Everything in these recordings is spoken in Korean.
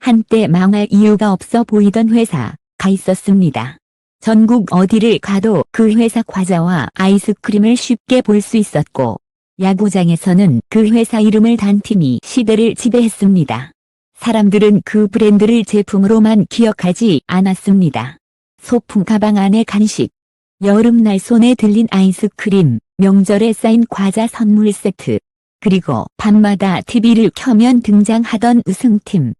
한때 망할 이유가 없어 보이던 회사가 있었습니다. 전국 어디를 가도 그 회사 과자와 아이스크림을 쉽게 볼 수 있었고, 야구장에서는 그 회사 이름을 단 팀이 시대를 지배했습니다. 사람들은 그 브랜드를 제품으로만 기억하지 않았습니다. 소품 가방 안에 간식, 여름날 손에 들린 아이스크림, 명절에 쌓인 과자 선물 세트, 그리고 밤마다 TV를 켜면 등장하던 우승팀.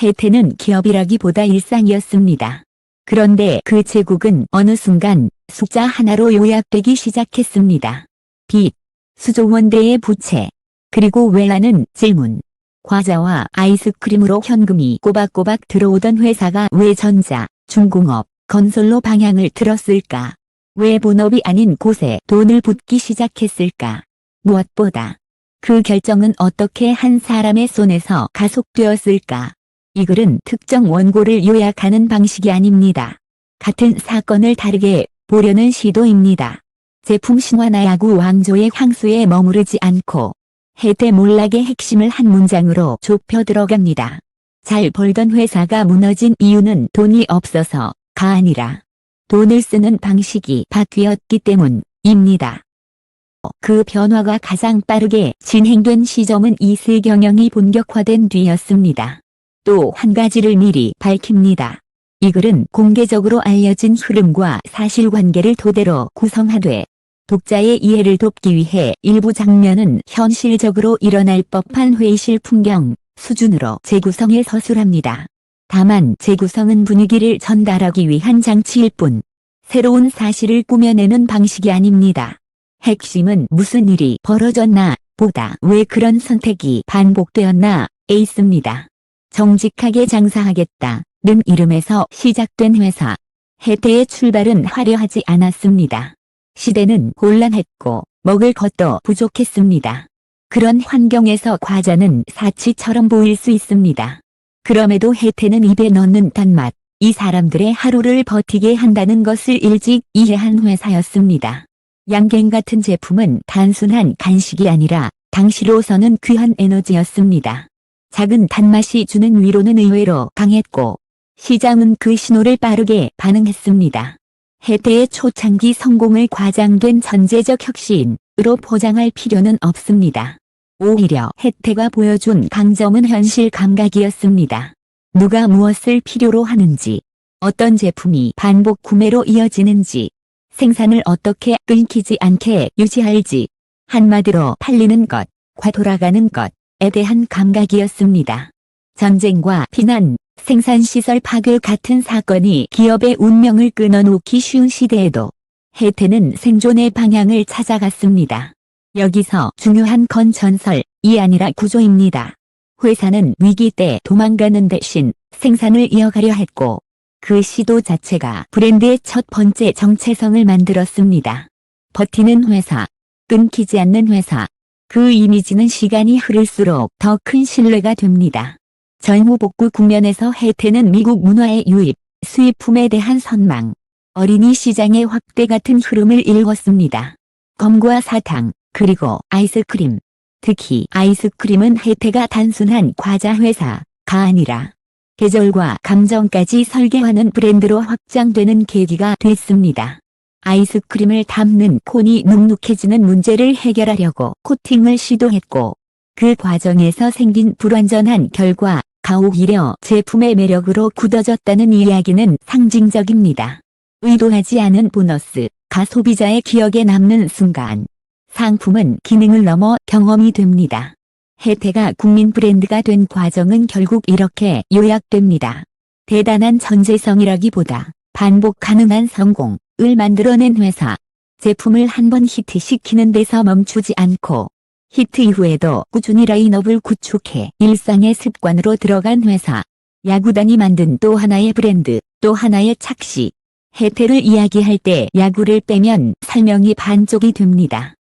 혜태는 기업이라기보다 일상이었습니다. 그런데 그 제국은 어느 순간 숫자 하나로 요약되기 시작했습니다. 빚, 수조원대의 부채, 그리고 왜라는 질문. 과자와 아이스크림으로 현금이 꼬박꼬박 들어오던 회사가 왜 전자, 중공업, 건설로 방향을 틀었을까? 왜 본업이 아닌 곳에 돈을 붓기 시작했을까? 무엇보다 그 결정은 어떻게 한 사람의 손에서 가속되었을까? 이 글은 특정 원고를 요약하는 방식이 아닙니다. 같은 사건을 다르게 보려는 시도입니다. 제품 신화나 야구 왕조의 향수에 머무르지 않고 혜태 몰락의 핵심을 한 문장으로 좁혀 들어갑니다. 잘 벌던 회사가 무너진 이유는 돈이 없어서가 아니라 돈을 쓰는 방식이 바뀌었기 때문입니다. 그 변화가 가장 빠르게 진행된 시점은 이세 경영이 본격화된 뒤였습니다. 또 한 가지를 미리 밝힙니다. 이 글은 공개적으로 알려진 흐름과 사실관계를 토대로 구성하되 독자의 이해를 돕기 위해 일부 장면은 현실적으로 일어날 법한 회의실 풍경 수준으로 재구성에 서술합니다. 다만 재구성은 분위기를 전달하기 위한 장치일 뿐 새로운 사실을 꾸며내는 방식이 아닙니다. 핵심은 무슨 일이 벌어졌나 보다 왜 그런 선택이 반복되었나에 있습니다. 정직하게 장사하겠다는 이름에서 시작된 회사. 혜태의 출발은 화려하지 않았습니다. 시대는 혼란했고 먹을 것도 부족했습니다. 그런 환경에서 과자는 사치처럼 보일 수 있습니다. 그럼에도 혜태는 입에 넣는 단맛, 이 사람들의 하루를 버티게 한다는 것을 일찍 이해한 회사였습니다. 양갱 같은 제품은 단순한 간식이 아니라 당시로서는 귀한 에너지였습니다. 작은 단맛이 주는 위로는 의외로 강했고 시장은 그 신호를 빠르게 반응했습니다. 혜태의 초창기 성공을 과장된 전제적 혁신으로 포장할 필요는 없습니다. 오히려 혜태가 보여준 강점은 현실 감각이었습니다. 누가 무엇을 필요로 하는지, 어떤 제품이 반복 구매로 이어지는지, 생산을 어떻게 끊기지 않게 유지할지, 한마디로 팔리는 것과 돌아가는 것에 대한 감각이었습니다. 전쟁과 비난, 생산시설 파괴 같은 사건이 기업의 운명을 끊어놓기 쉬운 시대에도 혜태는 생존의 방향을 찾아갔습니다. 여기서 중요한 건 전설이 아니라 구조입니다. 회사는 위기 때 도망가는 대신 생산을 이어가려 했고 그 시도 자체가 브랜드의 첫 번째 정체성을 만들었습니다. 버티는 회사, 끊기지 않는 회사. 그 이미지는 시간이 흐를수록 더 큰 신뢰가 됩니다. 전후복구 국면에서 혜태는 미국 문화의 유입, 수입품에 대한 선망, 어린이 시장의 확대 같은 흐름을 읽었습니다. 검과 사탕, 그리고 아이스크림. 특히 아이스크림은 혜태가 단순한 과자 회사가 아니라 계절과 감정까지 설계하는 브랜드로 확장되는 계기가 됐습니다. 아이스크림을 담는 콘이 눅눅해지는 문제를 해결하려고 코팅을 시도했고 그 과정에서 생긴 불완전한 결과가 오히려 제품의 매력으로 굳어졌다는 이야기는 상징적입니다. 의도하지 않은 보너스가 소비자의 기억에 남는 순간 상품은 기능을 넘어 경험이 됩니다. 혜태가 국민 브랜드가 된 과정은 결국 이렇게 요약됩니다. 대단한 전재성이라기보다 반복 가능한 성공을 만들어낸 회사. 제품을 한번 히트시키는 데서 멈추지 않고 히트 이후에도 꾸준히 라인업을 구축해 일상의 습관으로 들어간 회사. 야구단이 만든 또 하나의 브랜드, 또 하나의 착시. 혜태를 이야기할 때 야구를 빼면 설명이 반쪽이 됩니다.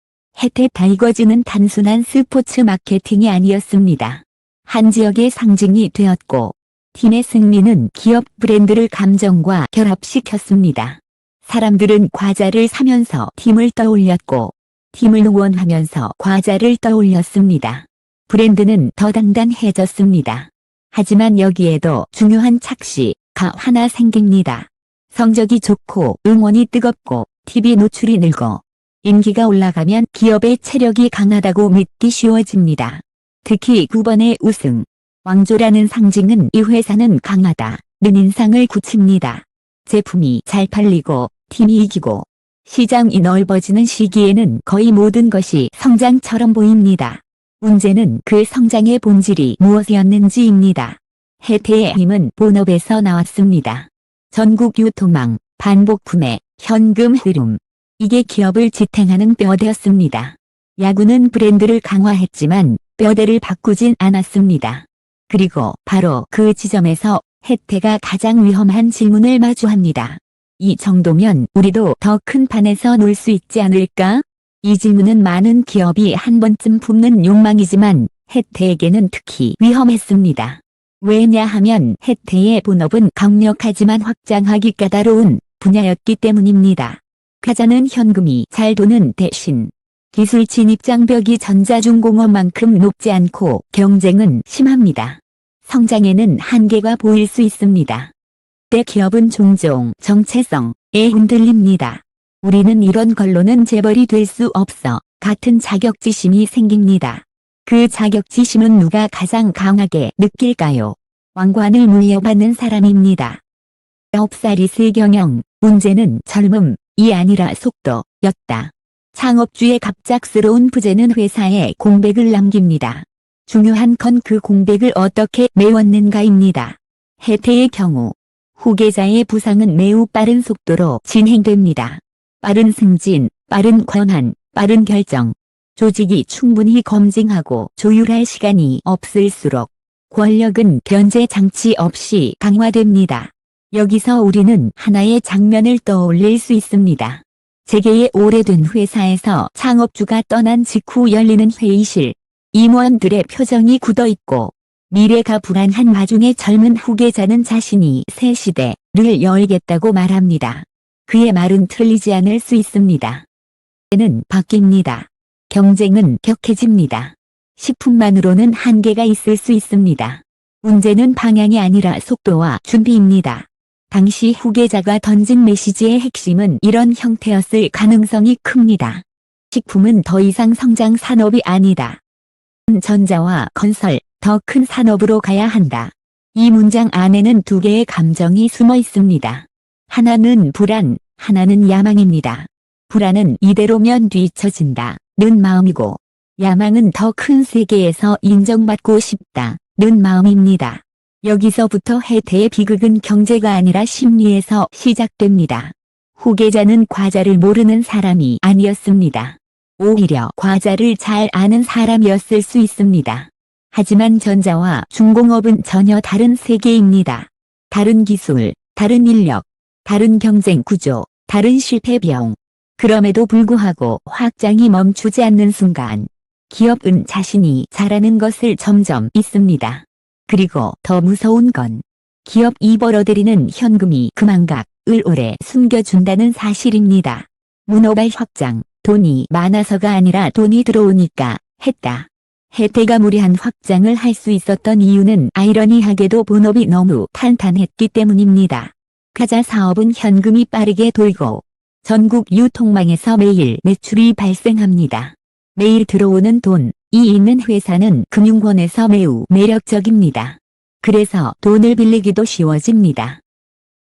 혜태 타이거즈는 단순한 스포츠 마케팅이 아니었습니다. 한 지역의 상징이 되었고 팀의 승리는 기업 브랜드를 감정과 결합시켰습니다. 사람들은 과자를 사면서 팀을 떠올렸고 팀을 응원하면서 과자를 떠올렸습니다. 브랜드는 더 단단해졌습니다. 하지만 여기에도 중요한 착시가 하나 생깁니다. 성적이 좋고 응원이 뜨겁고 TV 노출이 늘고 인기가 올라가면 기업의 체력이 강하다고 믿기 쉬워집니다. 특히 9번의 우승, 왕조라는 상징은 이 회사는 강하다는 인상을 굳힙니다. 제품이 잘 팔리고 팀이 이기고 시장이 넓어지는 시기에는 거의 모든 것이 성장처럼 보입니다. 문제는 그 성장의 본질이 무엇이었는지입니다. 혜태의 힘은 본업에서 나왔습니다. 전국 유통망, 반복 구매, 현금 흐름. 이게 기업을 지탱하는 뼈대였습니다. 야구는 브랜드를 강화했지만 뼈대를 바꾸진 않았습니다. 그리고 바로 그 지점에서 혜태가 가장 위험한 질문을 마주합니다. 이 정도면 우리도 더 큰 판에서 놀 수 있지 않을까? 이 질문은 많은 기업이 한 번쯤 품는 욕망이지만 혜태에게는 특히 위험했습니다. 왜냐하면 혜태의 본업은 강력하지만 확장하기 까다로운 분야였기 때문입니다. 가자는 현금이 잘 도는 대신 기술 진입 장벽이 전자중공업만큼 높지 않고 경쟁은 심합니다. 성장에는 한계가 보일 수 있습니다. 때 기업은 종종 정체성에 흔들립니다. 우리는 이런 걸로는 재벌이 될 수 없어 같은 자격지심이 생깁니다. 그 자격지심은 누가 가장 강하게 느낄까요? 왕관을 물려받는 사람입니다. 9살이 세경영, 문제는 젊음이 아니라 속도였다. 창업주의 갑작스러운 부재는 회사에 공백을 남깁니다. 중요한 건 그 공백을 어떻게 메웠는가입니다. 혜태의 경우 후계자의 부상은 매우 빠른 속도로 진행됩니다. 빠른 승진, 빠른 권한, 빠른 결정. 조직이 충분히 검증하고 조율할 시간이 없을수록 권력은 변제 장치 없이 강화됩니다. 여기서 우리는 하나의 장면을 떠올릴 수 있습니다. 재계의 오래된 회사에서 창업주가 떠난 직후 열리는 회의실. 임원들의 표정이 굳어있고 미래가 불안한 와중에 젊은 후계자는 자신이 새 시대를 열겠다고 말합니다. 그의 말은 틀리지 않을 수 있습니다. 때는 바뀝니다. 경쟁은 격해집니다. 식품만으로는 한계가 있을 수 있습니다. 문제는 방향이 아니라 속도와 준비입니다. 당시 후계자가 던진 메시지의 핵심은 이런 형태였을 가능성이 큽니다. 식품은 더 이상 성장 산업이 아니다. 전자와 건설, 더 큰 산업으로 가야 한다. 이 문장 안에는 두 개의 감정이 숨어 있습니다. 하나는 불안, 하나는 야망입니다. 불안은 이대로면 뒤처진다는 마음이고, 야망은 더 큰 세계에서 인정받고 싶다는 마음입니다. 여기서부터 혜태의 비극은 경제가 아니라 심리에서 시작됩니다. 후계자는 과자를 모르는 사람이 아니었습니다. 오히려 과자를 잘 아는 사람이었을 수 있습니다. 하지만 전자와 중공업은 전혀 다른 세계입니다. 다른 기술, 다른 인력, 다른 경쟁 구조, 다른 실패병. 그럼에도 불구하고 확장이 멈추지 않는 순간 기업은 자신이 잘하는 것을 점점 잊습니다. 그리고 더 무서운 건 기업이 벌어들이는 현금이 그 망각을 오래 숨겨준다는 사실입니다. 문어발 확장, 돈이 많아서가 아니라 돈이 들어오니까 했다. 혜태가 무리한 확장을 할 수 있었던 이유는 아이러니하게도 본업이 너무 탄탄했기 때문입니다. 가자 사업은 현금이 빠르게 돌고 전국 유통망에서 매일 매출이 발생합니다. 매일 들어오는 돈이 있는 회사는 금융권에서 매우 매력적입니다. 그래서 돈을 빌리기도 쉬워집니다.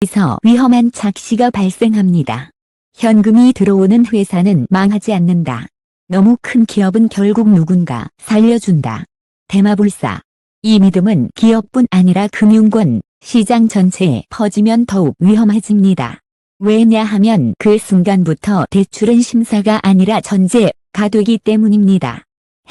여기서 위험한 착시가 발생합니다. 현금이 들어오는 회사는 망하지 않는다. 너무 큰 기업은 결국 누군가 살려준다. 대마불사. 이 믿음은 기업뿐 아니라 금융권, 시장 전체에 퍼지면 더욱 위험해집니다. 왜냐하면 그 순간부터 대출은 심사가 아니라 전제가 되기 때문입니다.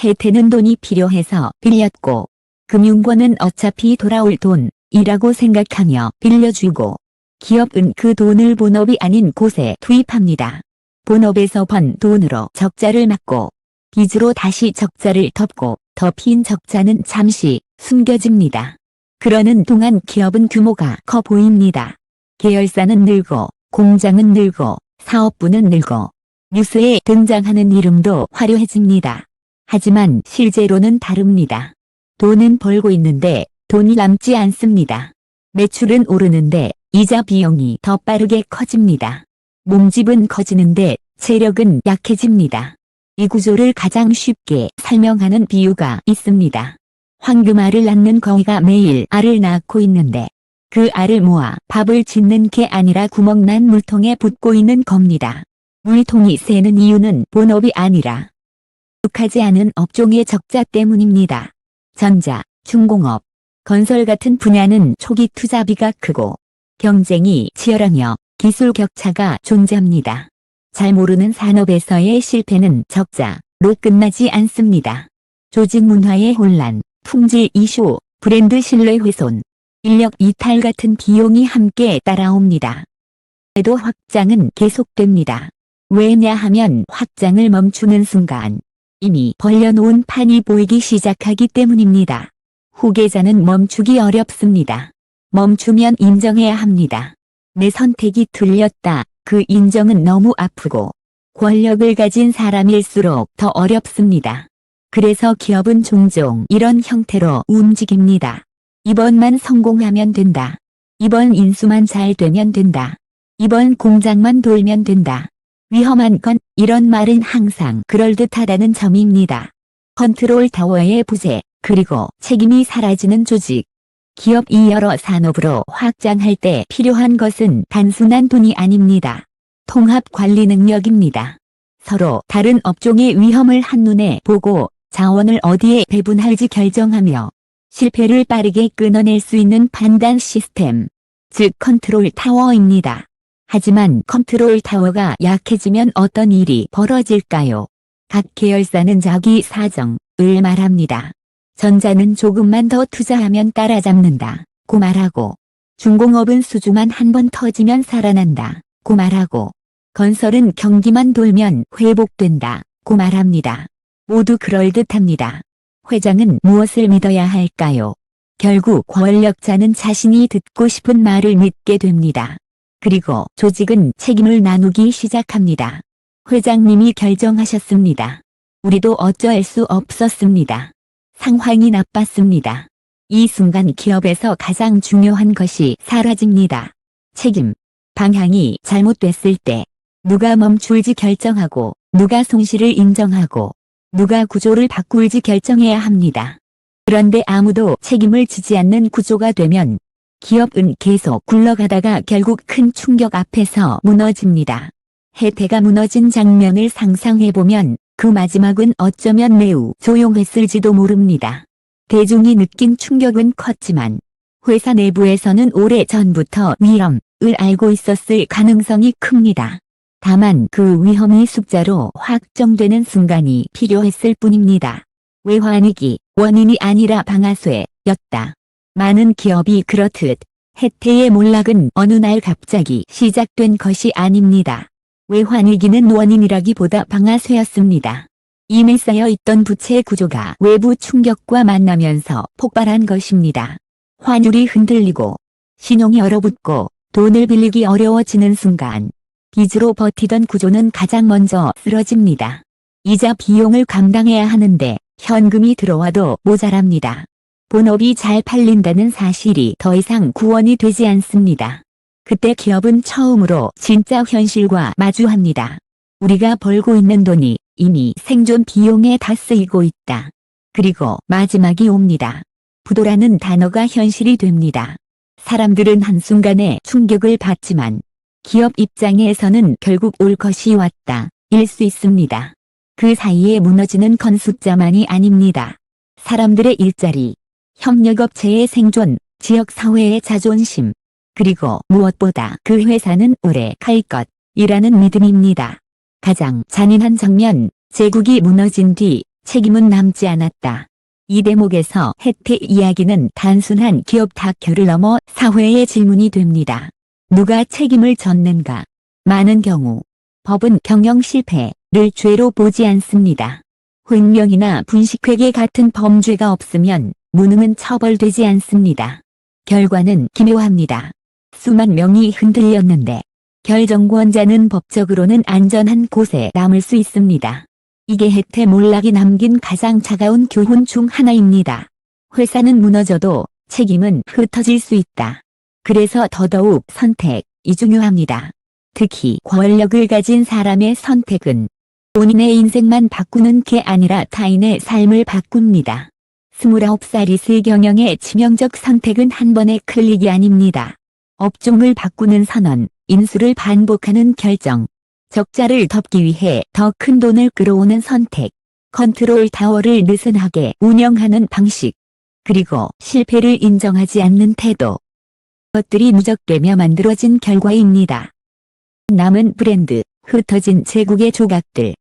혜태는 돈이 필요해서 빌렸고, 금융권은 어차피 돌아올 돈이라고 생각하며 빌려주고, 기업은 그 돈을 본업이 아닌 곳에 투입합니다. 본업에서 번 돈으로 적자를 막고 빚으로 다시 적자를 덮고 덮인 적자는 잠시 숨겨집니다. 그러는 동안 기업은 규모가 커 보입니다. 계열사는 늘고 공장은 늘고 사업부는 늘고 뉴스에 등장하는 이름도 화려해집니다. 하지만 실제로는 다릅니다. 돈은 벌고 있는데 돈이 남지 않습니다. 매출은 오르는데 이자 비용이 더 빠르게 커집니다. 몸집은 커지는데 체력은 약해집니다. 이 구조를 가장 쉽게 설명하는 비유가 있습니다. 황금알을 낳는 거위가 매일 알을 낳고 있는데 그 알을 모아 밥을 짓는 게 아니라 구멍난 물통에 붓고 있는 겁니다. 물통이 새는 이유는 본업이 아니라 익숙하지 않은 업종의 적자 때문입니다. 전자, 중공업, 건설 같은 분야는 초기 투자비가 크고 경쟁이 치열하며 기술 격차가 존재합니다. 잘 모르는 산업에서의 실패는 적자로 끝나지 않습니다. 조직 문화의 혼란, 품질 이슈, 브랜드 신뢰 훼손, 인력 이탈 같은 비용이 함께 따라옵니다. 그래도 확장은 계속됩니다. 왜냐하면 확장을 멈추는 순간 이미 벌려놓은 판이 보이기 시작하기 때문입니다. 후계자는 멈추기 어렵습니다. 멈추면 인정해야 합니다. 내 선택이 틀렸다. 그 인정은 너무 아프고 권력을 가진 사람일수록 더 어렵습니다. 그래서 기업은 종종 이런 형태로 움직입니다. 이번만 성공하면 된다. 이번 인수만 잘 되면 된다. 이번 공장만 돌면 된다. 위험한 건 이런 말은 항상 그럴듯하다는 점입니다. 컨트롤 타워의 부재, 그리고 책임이 사라지는 조직. 기업이 여러 산업으로 확장할 때 필요한 것은 단순한 돈이 아닙니다. 통합 관리 능력입니다. 서로 다른 업종의 위험을 한눈에 보고 자원을 어디에 배분할지 결정하며 실패를 빠르게 끊어낼 수 있는 판단 시스템, 즉 컨트롤 타워입니다. 하지만 컨트롤 타워가 약해지면 어떤 일이 벌어질까요? 각 계열사는 자기 사정을 말합니다. 전자는 조금만 더 투자하면 따라잡는다 고 말하고, 중공업은 수주만 한 번 터지면 살아난다 고 말하고, 건설은 경기만 돌면 회복된다 고 말합니다. 모두 그럴듯합니다. 회장은 무엇을 믿어야 할까요? 결국 권력자는 자신이 듣고 싶은 말을 믿게 됩니다. 그리고 조직은 책임을 나누기 시작합니다. 회장님이 결정하셨습니다. 우리도 어쩔 수 없었습니다. 상황이 나빴습니다. 이 순간 기업에서 가장 중요한 것이 사라집니다. 책임. 방향이 잘못됐을 때 누가 멈출지 결정하고 누가 손실을 인정하고 누가 구조를 바꿀지 결정해야 합니다. 그런데 아무도 책임을 지지 않는 구조가 되면 기업은 계속 굴러가다가 결국 큰 충격 앞에서 무너집니다. 해태가 무너진 장면을 상상해보면 그 마지막은 어쩌면 매우 조용했을지도 모릅니다. 대중이 느낀 충격은 컸지만 회사 내부에서는 오래전부터 위험을 알고 있었을 가능성이 큽니다. 다만 그 위험이 숫자로 확정되는 순간이 필요했을 뿐입니다. 외환위기, 원인이 아니라 방아쇠였다. 많은 기업이 그렇듯 해태의 몰락은 어느 날 갑자기 시작된 것이 아닙니다. 외환위기는 원인이라기보다 방아쇠였습니다. 이미 쌓여있던 부채 구조가 외부 충격과 만나면서 폭발한 것입니다. 환율이 흔들리고 신용이 얼어붙고 돈을 빌리기 어려워지는 순간 빚으로 버티던 구조는 가장 먼저 쓰러집니다. 이자 비용을 감당해야 하는데 현금이 들어와도 모자랍니다. 본업이 잘 팔린다는 사실이 더 이상 구원이 되지 않습니다. 그때 기업은 처음으로 진짜 현실과 마주합니다. 우리가 벌고 있는 돈이 이미 생존 비용에 다 쓰이고 있다. 그리고 마지막이 옵니다. 부도라는 단어가 현실이 됩니다. 사람들은 한순간에 충격을 받지만 기업 입장에서는 결국 올 것이 왔다 일 수 있습니다. 그 사이에 무너지는 건 숫자만이 아닙니다. 사람들의 일자리, 협력업체의 생존, 지역사회의 자존심, 그리고 무엇보다 그 회사는 오래 갈 것이라는 믿음입니다. 가장 잔인한 장면, 제국이 무너진 뒤 책임은 남지 않았다. 이 대목에서 해태 이야기는 단순한 기업 다큐를 넘어 사회의 질문이 됩니다. 누가 책임을 졌는가? 많은 경우 법은 경영 실패를 죄로 보지 않습니다. 횡령이나 분식회계 같은 범죄가 없으면 무능은 처벌되지 않습니다. 결과는 기묘합니다. 수만 명이 흔들렸는데 결정권자는 법적으로는 안전한 곳에 남을 수 있습니다. 이게 해태 몰락이 남긴 가장 차가운 교훈 중 하나입니다. 회사는 무너져도 책임은 흩어질 수 있다. 그래서 더더욱 선택이 중요합니다. 특히 권력을 가진 사람의 선택은 본인의 인생만 바꾸는 게 아니라 타인의 삶을 바꿉니다. 29살이 세경영의 치명적 선택은 한 번의 클릭이 아닙니다. 업종을 바꾸는 선언, 인수를 반복하는 결정, 적자를 덮기 위해 더 큰 돈을 끌어오는 선택, 컨트롤 타워를 느슨하게 운영하는 방식, 그리고 실패를 인정하지 않는 태도. 것들이 누적되며 만들어진 결과입니다. 남은 브랜드, 흩어진 제국의 조각들.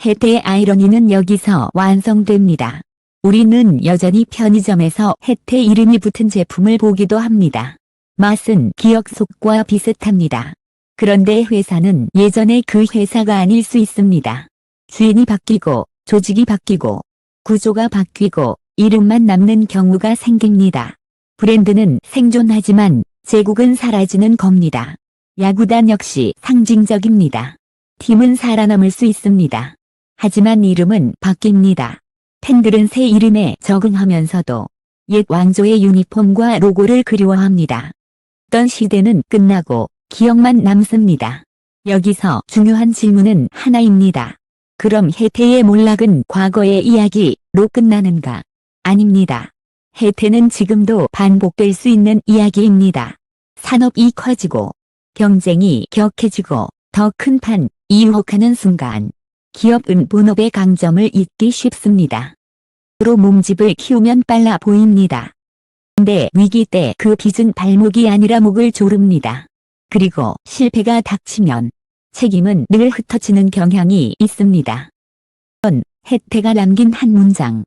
혜태의 아이러니는 여기서 완성됩니다. 우리는 여전히 편의점에서 혜태 이름이 붙은 제품을 보기도 합니다. 맛은 기억 속과 비슷합니다. 그런데 회사는 예전의 그 회사가 아닐 수 있습니다. 주인이 바뀌고 조직이 바뀌고 구조가 바뀌고 이름만 남는 경우가 생깁니다. 브랜드는 생존하지만 제국은 사라지는 겁니다. 야구단 역시 상징적입니다. 팀은 살아남을 수 있습니다. 하지만 이름은 바뀝니다. 팬들은 새 이름에 적응하면서도 옛 왕조의 유니폼과 로고를 그리워합니다. 어떤 시대는 끝나고 기억만 남습니다. 여기서 중요한 질문은 하나입니다. 그럼 혜태의 몰락은 과거의 이야기로 끝나는가? 아닙니다. 혜태는 지금도 반복될 수 있는 이야기입니다. 산업이 커지고 경쟁이 격해지고 더 큰 판이 유혹하는 순간 기업은 본업의 강점을 잊기 쉽습니다. 로 몸집을 키우면 빨라 보입니다. 근데 위기 때 그 빚은 발목이 아니라 목을 조릅니다. 그리고 실패가 닥치면 책임은 늘 흩어지는 경향이 있습니다. 혜태가 남긴 한 문장.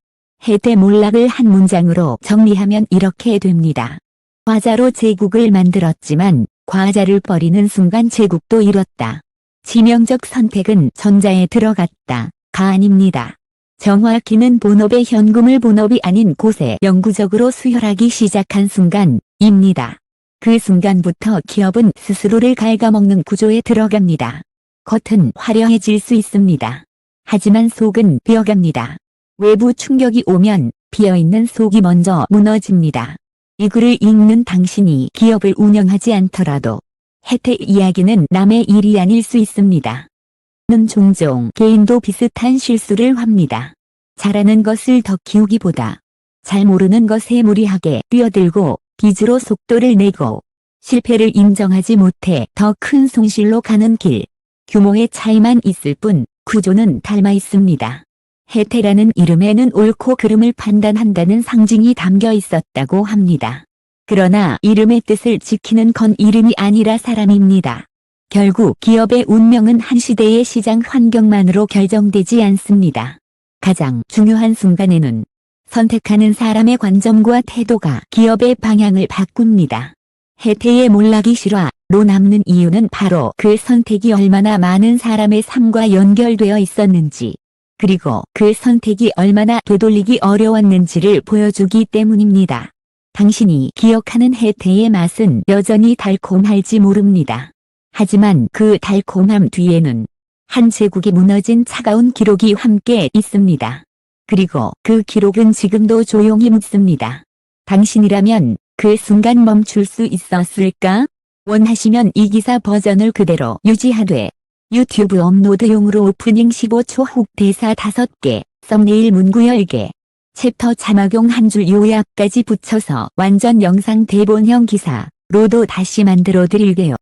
혜태 몰락을 한 문장으로 정리하면 이렇게 됩니다. 과자로 제국을 만들었지만 과자를 버리는 순간 제국도 잃었다. 치명적 선택은 전자에 들어갔다. 가 아닙니다. 정확히는 본업의 현금을 본업이 아닌 곳에 영구적으로 수혈하기 시작한 순간입니다. 그 순간부터 기업은 스스로를 갉아먹는 구조에 들어갑니다. 겉은 화려해질 수 있습니다. 하지만 속은 비어갑니다. 외부 충격이 오면 비어있는 속이 먼저 무너집니다. 이 글을 읽는 당신이 기업을 운영하지 않더라도 혜태 이야기는 남의 일이 아닐 수 있습니다. 는 종종 개인도 비슷한 실수를 합니다. 잘하는 것을 더 키우기보다 잘 모르는 것에 무리하게 뛰어들고 빚으로 속도를 내고 실패를 인정하지 못해 더 큰 손실로 가는 길. 규모의 차이만 있을 뿐 구조는 닮아 있습니다. 혜태라는 이름에는 옳고 그름을 판단한다는 상징이 담겨 있었다고 합니다. 그러나 이름의 뜻을 지키는 건 이름이 아니라 사람입니다. 결국 기업의 운명은 한 시대의 시장 환경만으로 결정되지 않습니다. 가장 중요한 순간에는 선택하는 사람의 관점과 태도가 기업의 방향을 바꿉니다. 혜태의 몰락이 실화로 남는 이유는 바로 그 선택이 얼마나 많은 사람의 삶과 연결되어 있었는지, 그리고 그 선택이 얼마나 되돌리기 어려웠는지를 보여주기 때문입니다. 당신이 기억하는 혜태의 맛은 여전히 달콤할지 모릅니다. 하지만 그 달콤함 뒤에는 한 제국이 무너진 차가운 기록이 함께 있습니다. 그리고 그 기록은 지금도 조용히 묻습니다. 당신이라면 그 순간 멈출 수 있었을까? 원하시면 이 기사 버전을 그대로 유지하되 유튜브 업로드용으로 오프닝 15초 훅 대사 5개, 썸네일 문구 10개, 챕터 자막용 한 줄 요약까지 붙여서 완전 영상 대본형 기사로도 다시 만들어 드릴게요.